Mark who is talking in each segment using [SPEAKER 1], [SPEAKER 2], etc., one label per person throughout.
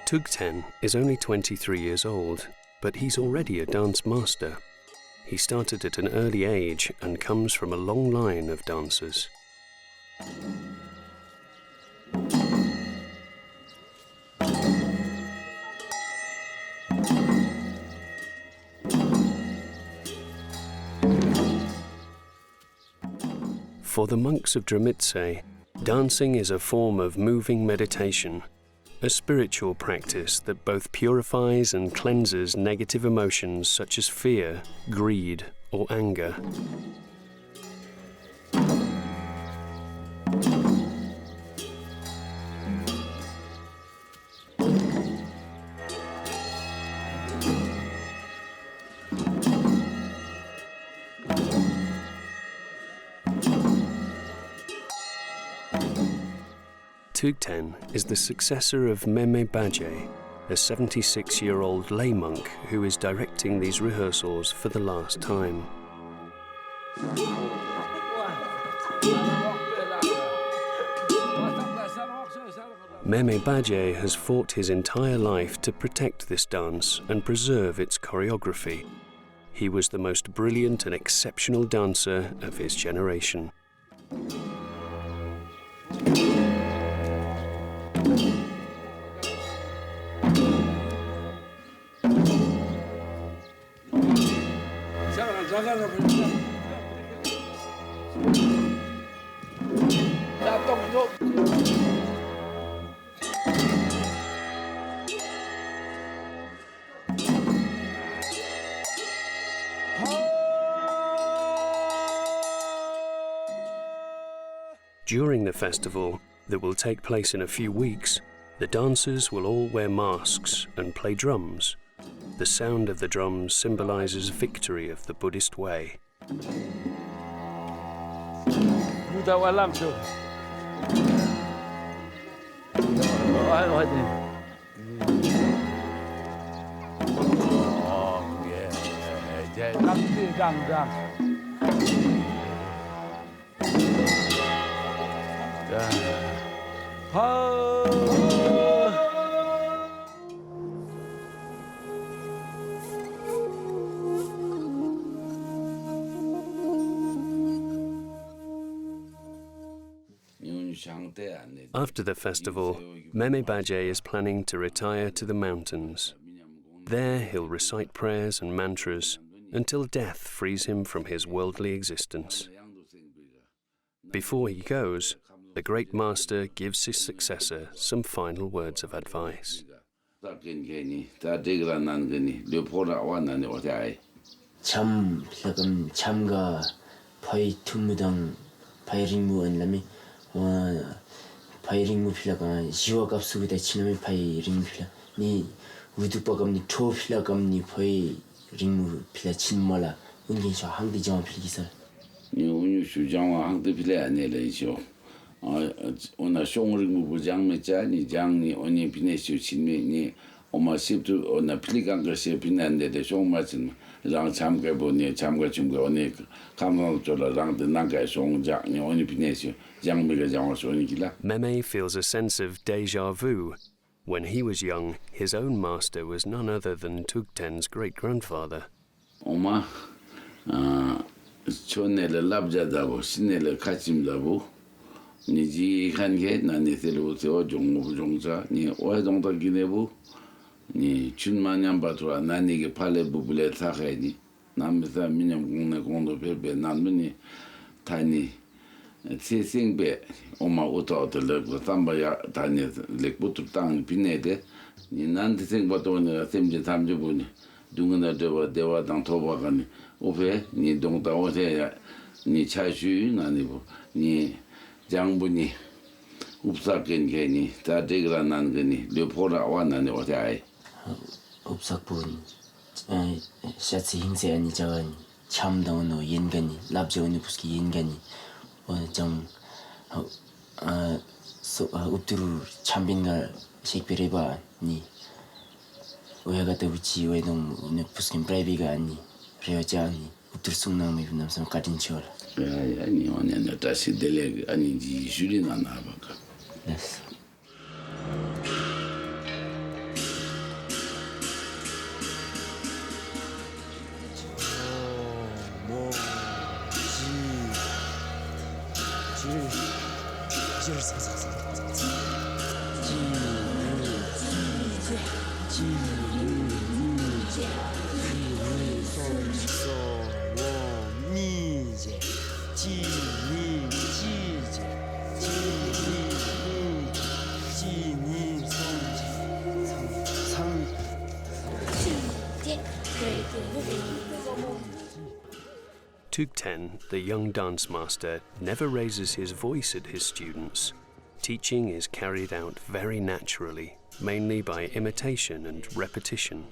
[SPEAKER 1] Thugten is only 23 years old, but he's already a dance master. He started at an early age and comes from a long line of dancers. For the monks of Dramitse, dancing is a form of moving meditation, a spiritual practice that both purifies and cleanses negative emotions such as fear, greed, or anger. Thugten is the successor of Meme Baje, a 76-year-old lay monk who is directing these rehearsals for the last time. Meme Baje has fought his entire life to protect this dance and preserve its choreography. He was the most brilliant and exceptional dancer of his generation. During the festival, that will take place in a few weeks, the dancers will all wear masks and play drums. The sound of the drums symbolizes victory of the Buddhist way. After the festival, Meme Baje is planning to retire to the mountains. There he'll recite prayers and mantras until death frees him from his worldly existence. Before he goes, the great master gives his successor some final words of advice. Meme feels a sense of déjà vu. When he was young, his own master was none other than Thugten's great-grandfather.
[SPEAKER 2] Yes.
[SPEAKER 1] Thugten, the young dance master, never raises his voice at his students. Teaching is carried out very naturally, mainly by imitation and repetition.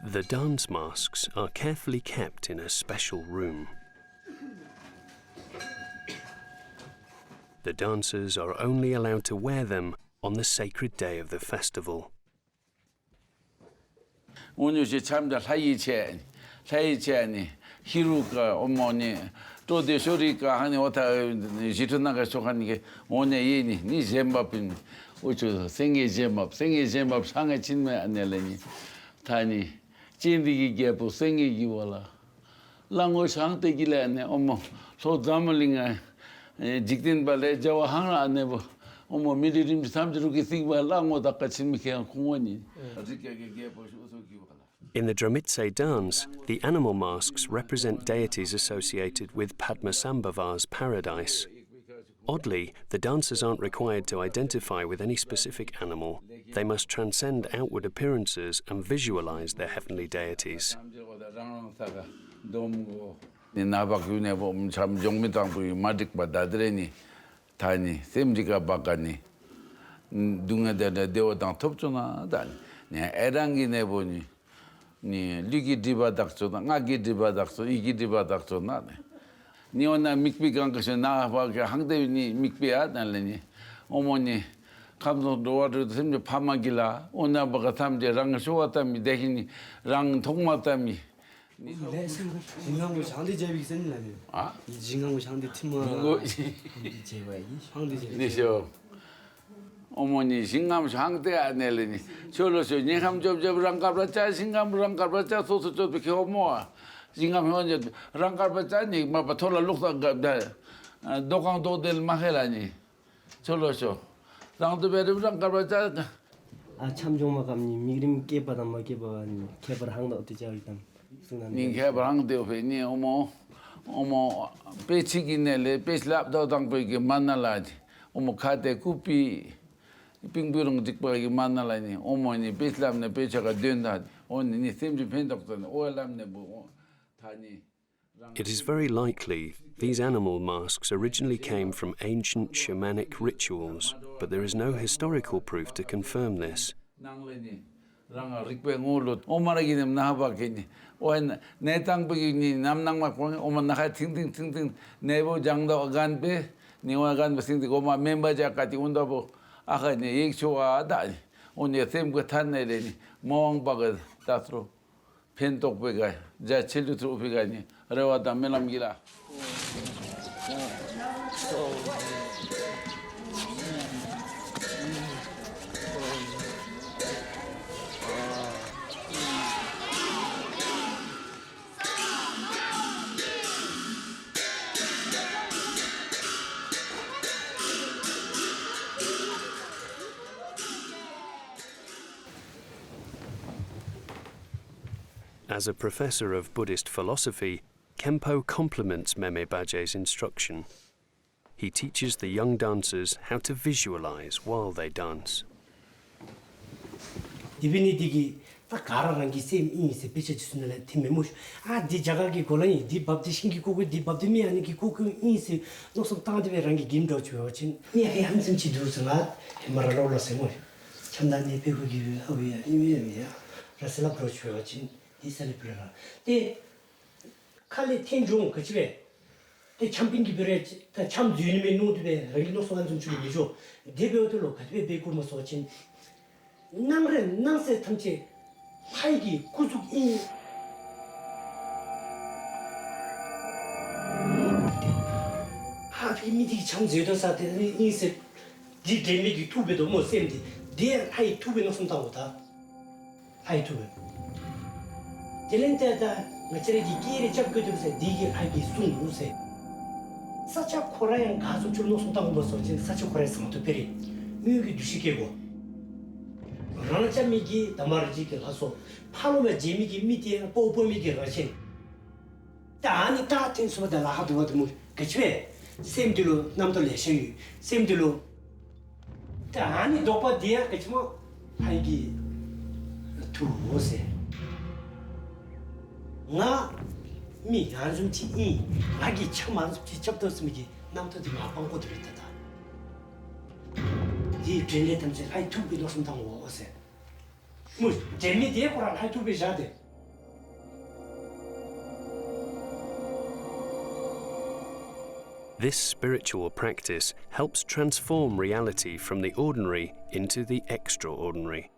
[SPEAKER 1] The dance masks are carefully kept in a special room. The dancers are only allowed to wear them on the sacred day of the festival.
[SPEAKER 2] 오늘 참자 사이체 히루가 어머니 또대 소리가 하니 오타 지트나가 속한 게 오늘 예니 니 젬밥인 오초 생애 젬밥 상에 친매 안 내려니 타니 진디기 게고 생애 기월라 랑고 상태 길에네 어머 소 담을링아 직진 발에 저와 하나 안 내고 어머 미리림 삼주르기 생과 랑고 닦아 친미케 공원이
[SPEAKER 1] In the Dramitse dance, the animal masks represent deities associated with Padmasambhava's paradise. Oddly, the dancers aren't required to identify with any specific animal. They must transcend outward appearances and visualize their heavenly deities.
[SPEAKER 2] 니 리기 디바닥소다 나기 디바닥소 이기 디바닥소 나네 니오나 믹비간 것이 나와게 항대니 믹비야 날래니 어머니 감도 도와도 심지 파마길라 오나바가 삼제 랑 쇼왔다미 대히니 랑 통마다미
[SPEAKER 3] 진강고 상대 제비 있었나요?
[SPEAKER 2] 아?
[SPEAKER 3] 이 진강고 상대 팀은
[SPEAKER 2] 이거
[SPEAKER 3] 제와이 상대 제비
[SPEAKER 2] 니쇼 어머니 신감 상대 안 내려니 저로서 니감 접접랑 가브라짜 신감랑 가브라짜 소소 좀 이렇게 어머 신감 현재 랑 가브라짜 니 마바 톨라 룩다 도강도 될 마헬라니 저로서 당도 베르랑 가브라짜
[SPEAKER 3] 아 참종마감님 미림 깨바다 뭐 깨바니 개발 항도 어떻게 일단
[SPEAKER 2] 니 개발 항도 베니 어머 배치기네레 배슬랍도 당보게 만나라지 어머 카데 쿠피 빙부랑 직박이 만나라니 어머니 베슬람네 배차가 된다 오니 셈지 펜덕선 오엘람네 뭐 다니.
[SPEAKER 1] It is very likely these animal masks originally came from ancient shamanic rituals, but there is no historical proof to confirm this.
[SPEAKER 2] 랑아 릭뱅올로 오마라기님 나하바케니 오엔 내땅부기니 남낭막 오만 나가 팅팅팅팅 내보 장도 간베 니와간 버싱디 고마 멤버자까지 온다보 아가니 얘기초아다 오늘 셈고 탄내래니 모왕바가 따스로 펜톡베가 자 칠루트로베가니 레와다 멜람기라
[SPEAKER 1] As a professor of Buddhist philosophy, Khenpo complements Meme Baje's instruction. He teaches the young dancers how to visualize while they dance.
[SPEAKER 3] 디비니디기 딱 가라는 게 셈 이세 비춰주는 팀에 뭐아 디자가기 골라니 디밥디 신기고고 디밥디미 아니 기고고 이세 녹성 땅디베랑 게 김도 주어진 니 함승 지도스가 해마라로라세 뭐 참나니 배우기 하위야 이미야 라슬라 프로주어진 이살이 불러라 데 칼리 텐종 그집에 대 참빙기 별에 참 주인의 노드베 레기노 소한 좀 주기 미죠 대배우들로 가지고 배구모 소친 남래 남세 탐지 파이기 구속이 하피 미디 참 제도사데 인세 디 데미기 투베도 뭐 셈디 데 하이 투베노 손다고다 하이 투베 딜렌테다 마치레기 기리 잡거든서 디기 하이기 순우세 사차 코라양 가수 줄노 손다고 뭐서 진 사차 코라에서 또 베리 미국이 두시게고 라나차미기 다마르지게 가서 파로메 제미기 미디에 뽀뽀미기 가신 다니 다텐 소다 라하도 뭐 그치베 셈들로 남들 내셔유 셈들로 다니 도파디야 그치뭐 하이기 투오세 나미 안숨치 이 아기 참 안숨치 접었으면 남들이 마방고 들었다 이 전례 탐지 하이 투비 놓습다고 오세 뭐 재미디에 거랑 하이 투비 자데
[SPEAKER 1] This spiritual practice helps transform reality from the ordinary into the extraordinary.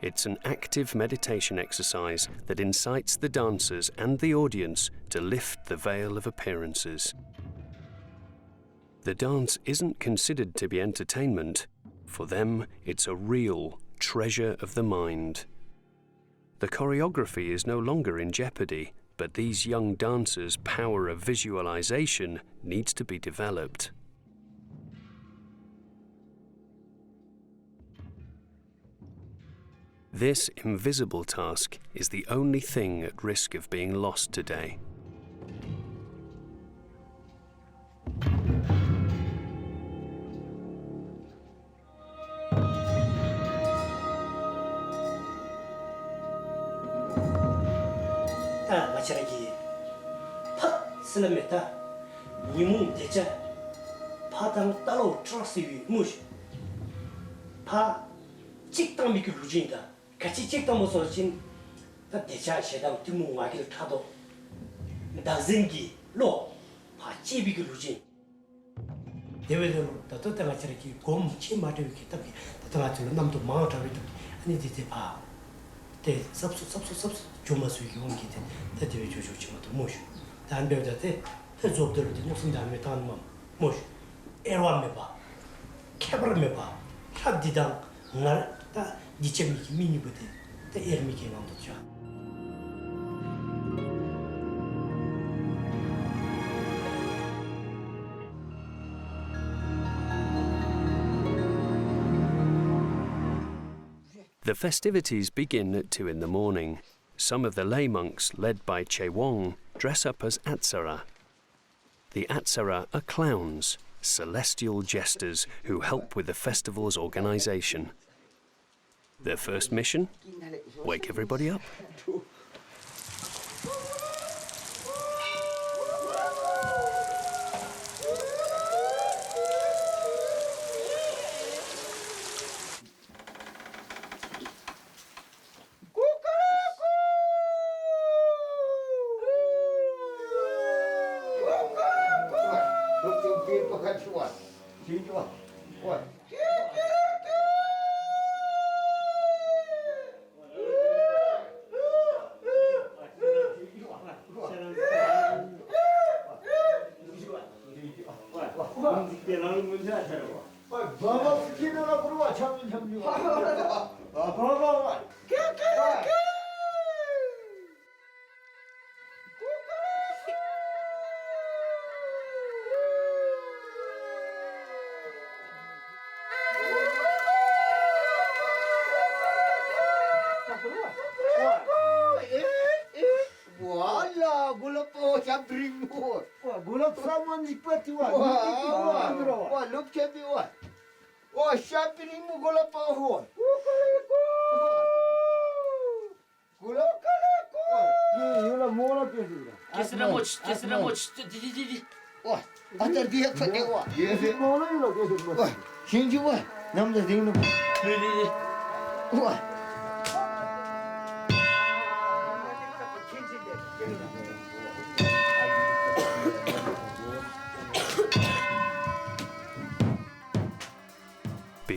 [SPEAKER 1] It's an active meditation exercise that incites the dancers and the audience to lift the veil of appearances. The dance isn't considered to be entertainment. For them, it's a real treasure of the mind. The choreography is no longer in jeopardy, but these young dancers' power of visualization needs to be developed. This invisible task is the only thing at risk of being lost today.
[SPEAKER 3] 다 마찬가지 파 슬럼에다 이문 대자 파당 따로 트러스 위 무시 파 직당 미기 루진다 같이 직당 모서 진 대자 세당 등문 와기를 타도 다진기 로파 지비기 루진 대외로 또 마찬가지 곰 치마도 이렇게 딱 마찬가지로 남도 마음을 아니 되게 봐 대 섭수 조마수기 온기데 대대회 조조치마도 모시 단별자데 대조들을 무슨 다음에 단만 모시 에로암메바 캐버메바 하디당 날다 니체미기 미니부데 대 에르미기 만도죠
[SPEAKER 1] The festivities begin at 2 in the morning. Some of the lay monks, led by Che Wong, dress up as Atsara. The Atsara are clowns, celestial jesters who help with the festival's organization. Their first mission? Wake everybody up.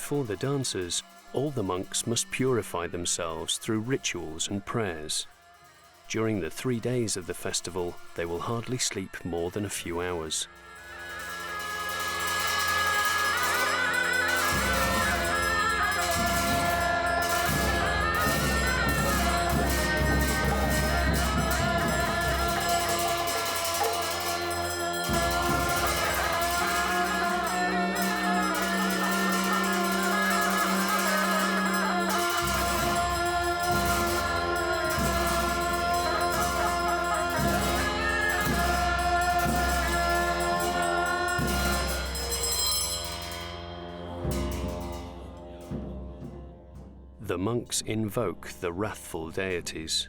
[SPEAKER 1] before the dances, all the monks must purify themselves through rituals and prayers. During the 3 days of the festival, they will hardly sleep more than a few hours. The monks invoke the wrathful deities.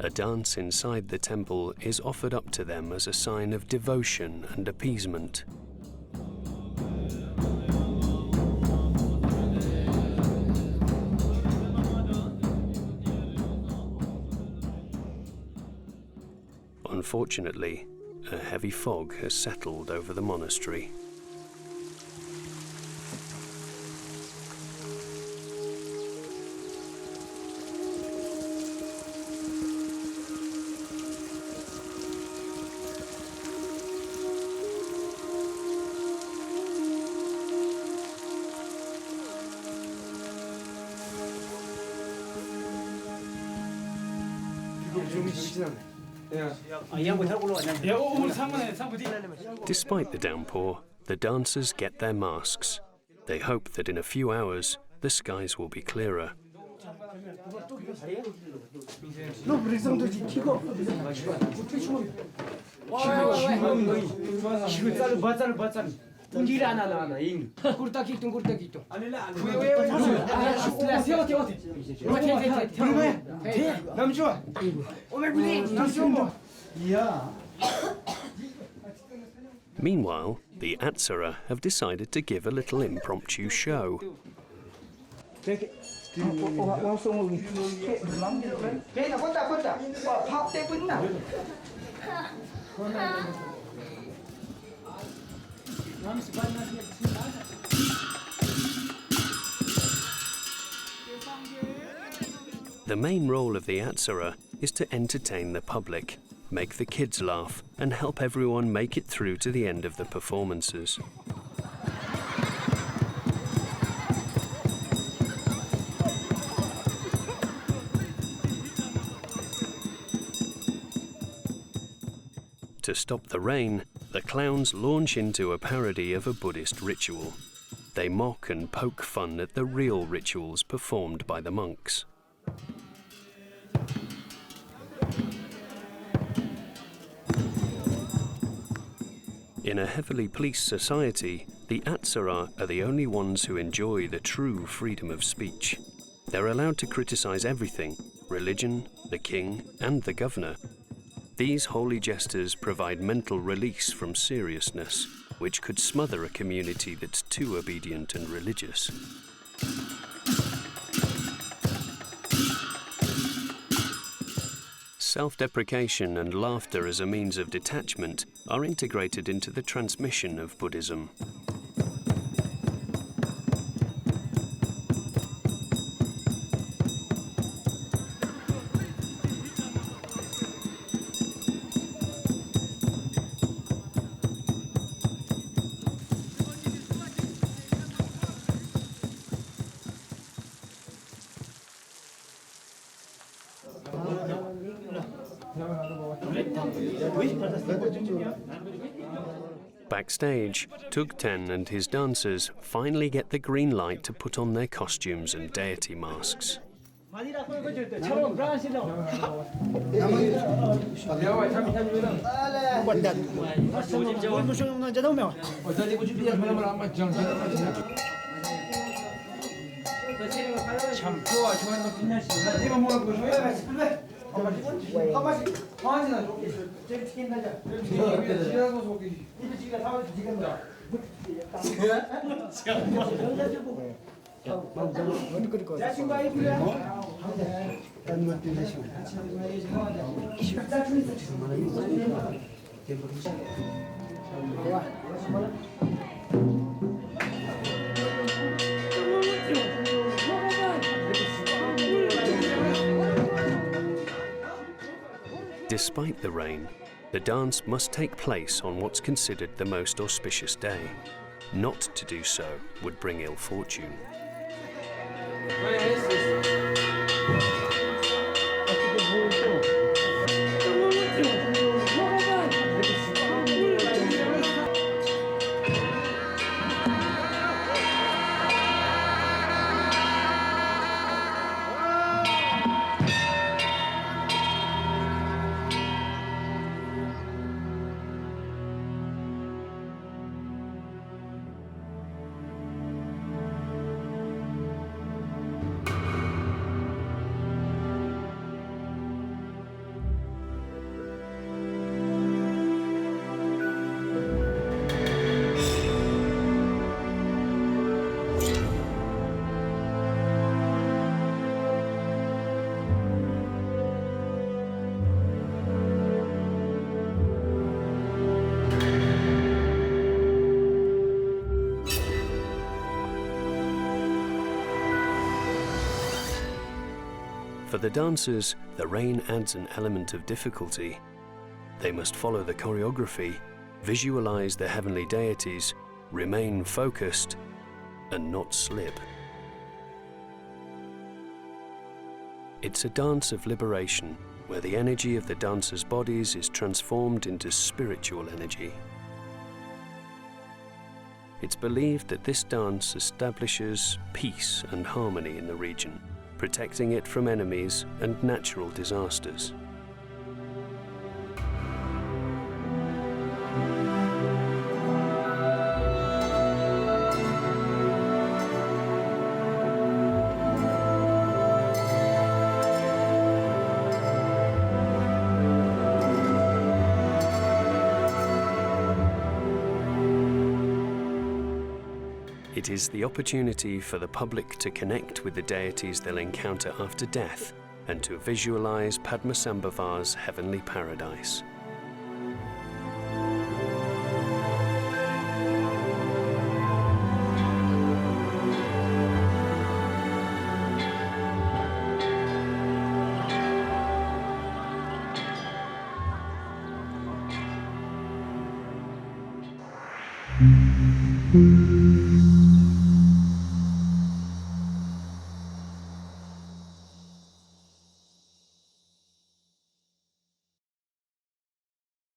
[SPEAKER 1] A dance inside the temple is offered up to them as a sign of devotion and appeasement. Unfortunately, a heavy fog has settled over the monastery. Despite the downpour, the dancers get their masks. They hope that in a few hours, the skies will be clearer. Meanwhile, the Atsara have decided to give a little impromptu show. The main role of the Atsara is to entertain the public, make the kids laugh, and help everyone make it through to the end of the performances. To stop the rain, the clowns launch into a parody of a Buddhist ritual. They mock and poke fun at the real rituals performed by the monks. In a heavily policed society, the Atsara are the only ones who enjoy the true freedom of speech. They're allowed to criticize everything: religion, the king, and the governor. These holy jesters provide mental release from seriousness, which could smother a community that's too obedient and religious. Self-deprecation and laughter as a means of detachment are integrated into the transmission of Buddhism. Backstage, Thugten and his dancers finally get the green light to put on their costumes and deity masks. Despite the rain, the dance must take place on what's considered the most auspicious day. Not to do so would bring ill fortune. For the dancers, the rain adds an element of difficulty. They must follow the choreography, visualize the heavenly deities, remain focused, and not slip. It's a dance of liberation, where the energy of the dancers' bodies is transformed into spiritual energy. It's believed that this dance establishes peace and harmony in the region, protecting it from enemies and natural disasters. It is the opportunity for the public to connect with the deities they'll encounter after death and to visualize Padmasambhava's heavenly paradise.